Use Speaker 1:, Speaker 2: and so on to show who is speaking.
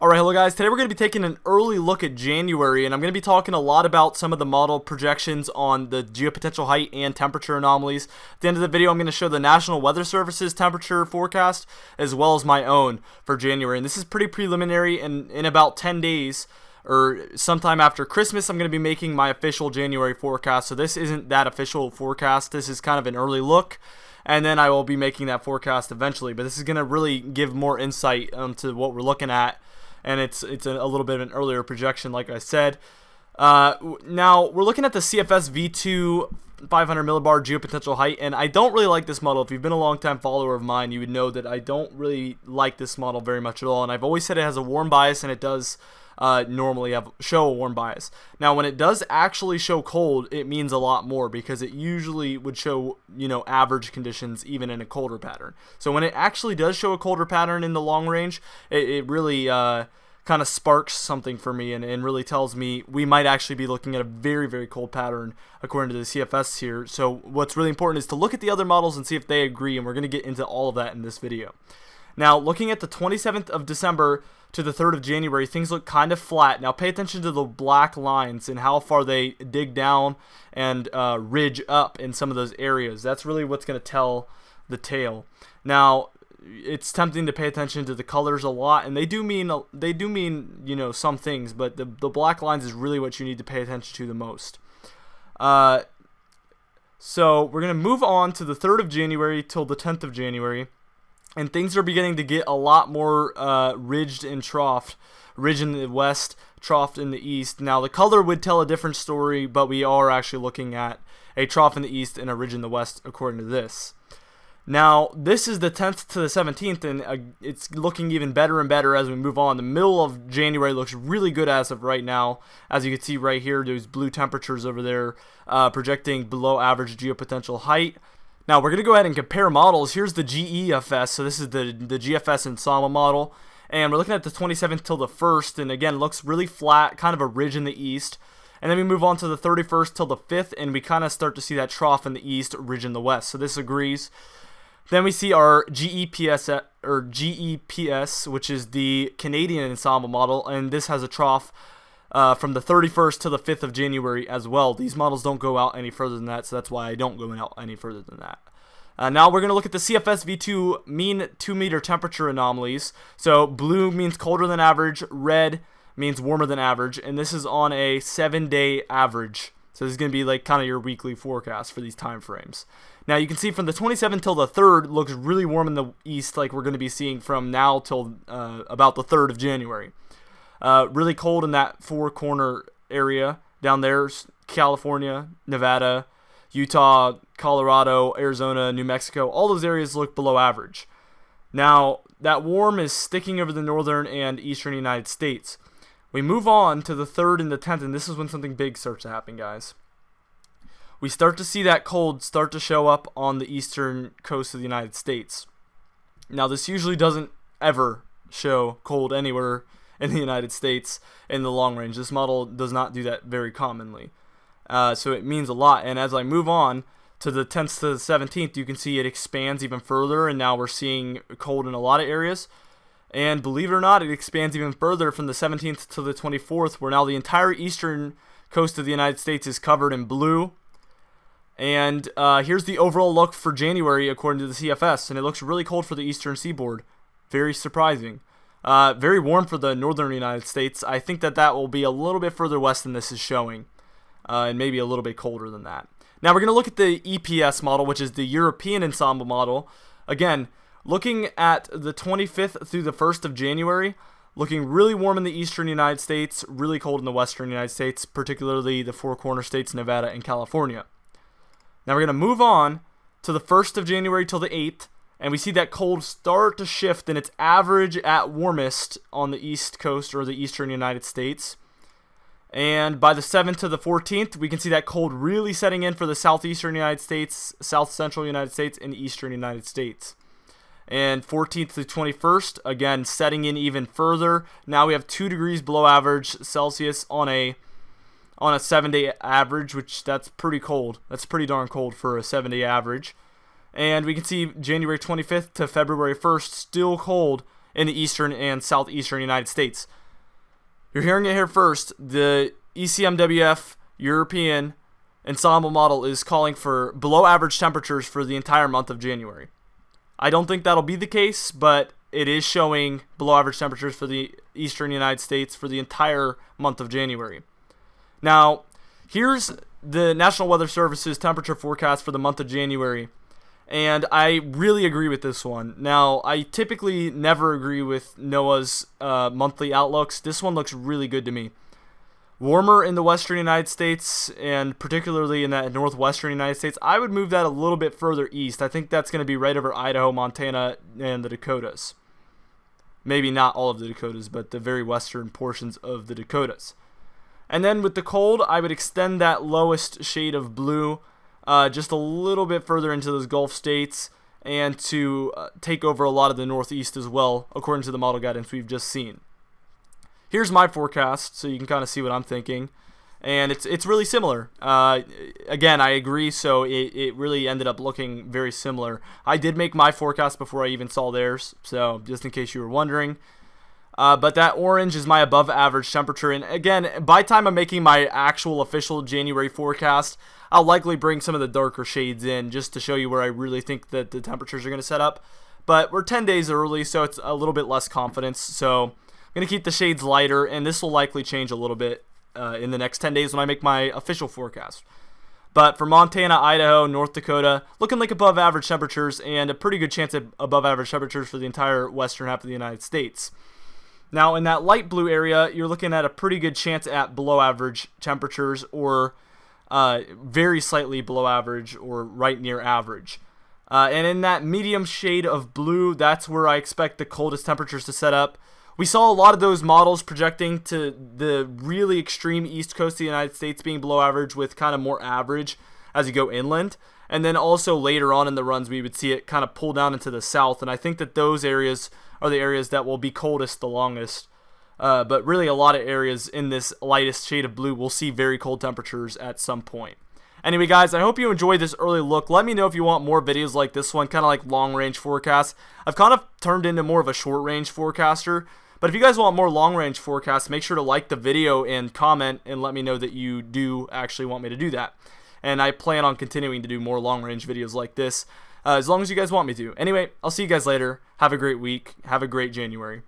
Speaker 1: Alright, hello guys. Today we're going to be taking an early look at January, and I'm going to be talking a lot about some of the model projections on the geopotential height and temperature anomalies. At the end of the video, I'm going to show the National Weather Service's temperature forecast, as well as my own for January. And this is pretty preliminary, and in about 10 days, or sometime after Christmas, I'm going to be making my official January forecast. So this isn't that official forecast. This is kind of an early look. And then I will be making that forecast eventually. But this is going to really give more insight into what we're looking at. And it's a little bit of an earlier projection, like I said. Now, we're looking at the CFS V2 500 millibar geopotential height, and I don't really like this model. If you've been a long-time follower of mine, you would know that I don't really like this model very much at all, and I've always said it has a warm bias, and it does normally show a warm bias. Now, when it does actually show cold, it means a lot more, because it usually would show, average conditions even in a colder pattern. So when it actually does show a colder pattern in the long range, it really kind of sparks something for me and really tells me we might actually be looking at a very, very cold pattern according to the CFS here. So what's really important is to look at the other models and see if they agree, and we're going to get into all of that in this video. Now, looking at the 27th of December to the 3rd of January, things look kind of flat. Now, pay attention to the black lines and how far they dig down and ridge up in some of those areas. That's really what's going to tell the tale. Now, it's tempting to pay attention to the colors a lot, and they do mean some things, but the black lines is really what you need to pay attention to the most. So we're going to move on to the 3rd of January till the 10th of January. And things are beginning to get a lot more ridged and troughed. Ridge in the west, troughed in the east. Now, the color would tell a different story, but we are actually looking at a trough in the east and a ridge in the west, according to this. Now, this is the 10th to the 17th, and it's looking even better and better as we move on. The middle of January looks really good as of right now. As you can see right here, those blue temperatures over there projecting below average geopotential height. Now, we're going to go ahead and compare models. Here's the GEFS, so this is the GFS Ensemble model, and we're looking at the 27th till the 1st, and again, looks really flat, kind of a ridge in the east. And then we move on to the 31st till the 5th, and we kind of start to see that trough in the east, ridge in the west, so this agrees. Then we see our GEPS, which is the Canadian Ensemble model, and this has a trough from the 31st to the 5th of January as well. These models don't go out any further than that, so that's why I don't go out any further than that. Now we're going to look at the CFS V2 mean 2-meter temperature anomalies. So blue means colder than average, red means warmer than average, and this is on a 7-day average. So this is going to be like kind of your weekly forecast for these time frames. Now you can see from the 27th till the 3rd looks really warm in the east, like we're going to be seeing from now till about the 3rd of January. Really cold in that four-corner area down there, California, Nevada, Utah, Colorado, Arizona, New Mexico. All those areas look below average. Now, that warm is sticking over the northern and eastern United States. We move on to the 3rd and the 10th, and this is when something big starts to happen, guys. We start to see that cold start to show up on the eastern coast of the United States. Now, this usually doesn't ever show cold anywhere in the United States in the long range. This model does not do that very commonly. So it means a lot. And as I move on to the 10th to the 17th, you can see it expands even further, and now we're seeing cold in a lot of areas. And believe it or not, it expands even further from the 17th to the 24th, where now the entire eastern coast of the United States is covered in blue. And here's the overall look for January according to the CFS, and it looks really cold for the eastern seaboard. Very surprising. Very warm for the northern United States. I think that will be a little bit further west than this is showing, and maybe a little bit colder than that. Now we're going to look at the EPS model, which is the European Ensemble model. Again, looking at the 25th through the 1st of January, looking really warm in the eastern United States, really cold in the western United States, particularly the four corner states, Nevada and California. Now we're going to move on to the 1st of January till the 8th, and we see that cold start to shift, and it's average at warmest on the east coast or the eastern United States. And by the 7th to the 14th, we can see that cold really setting in for the southeastern United States, south central United States, and eastern United States. And 14th to 21st, again, setting in even further. Now we have 2 degrees below average Celsius on a 7-day average, which that's pretty cold. That's pretty darn cold for a 7-day average. And we can see January 25th to February 1st, still cold in the eastern and southeastern United States. You're hearing it here first. The ECMWF European Ensemble model is calling for below average temperatures for the entire month of January. I don't think that'll be the case, but it is showing below average temperatures for the eastern United States for the entire month of January. Now, here's the National Weather Service's temperature forecast for the month of January, and I really agree with this one. Now, I typically never agree with NOAA's monthly outlooks. This one looks really good to me. Warmer in the western United States, and particularly in that northwestern United States. I would move that a little bit further east. I think that's going to be right over Idaho, Montana, and the Dakotas. Maybe not all of the Dakotas, but the very western portions of the Dakotas. And then with the cold, I would extend that lowest shade of blue just a little bit further into those Gulf states and to take over a lot of the Northeast as well, according to the model guidance we've just seen. Here's my forecast, so you can kind of see what I'm thinking. And it's really similar. Again, I agree, so it really ended up looking very similar. I did make my forecast before I even saw theirs, so just in case you were wondering. But that orange is my above average temperature. And again, by the time I'm making my actual official January forecast, I'll likely bring some of the darker shades in just to show you where I really think that the temperatures are going to set up. But we're 10 days early, so it's a little bit less confidence. So I'm going to keep the shades lighter, and this will likely change a little bit in the next 10 days when I make my official forecast. But for Montana, Idaho, North Dakota, looking like above average temperatures and a pretty good chance of above average temperatures for the entire western half of the United States. Now, in that light blue area, you're looking at a pretty good chance at below average temperatures or very slightly below average or right near average. And in that medium shade of blue, that's where I expect the coldest temperatures to set up. We saw a lot of those models projecting to the really extreme east coast of the United States being below average with kind of more average as you go inland. And then also later on in the runs, we would see it kind of pull down into the south. And I think that those areas are the areas that will be coldest the longest. But really a lot of areas in this lightest shade of blue will see very cold temperatures at some point. Anyway, guys, I hope you enjoyed this early look. Let me know if you want more videos like this one, kind of like long-range forecasts. I've kind of turned into more of a short-range forecaster. But if you guys want more long-range forecasts, make sure to like the video and comment and let me know that you do actually want me to do that. And I plan on continuing to do more long-range videos like this as long as you guys want me to. Anyway, I'll see you guys later. Have a great week. Have a great January.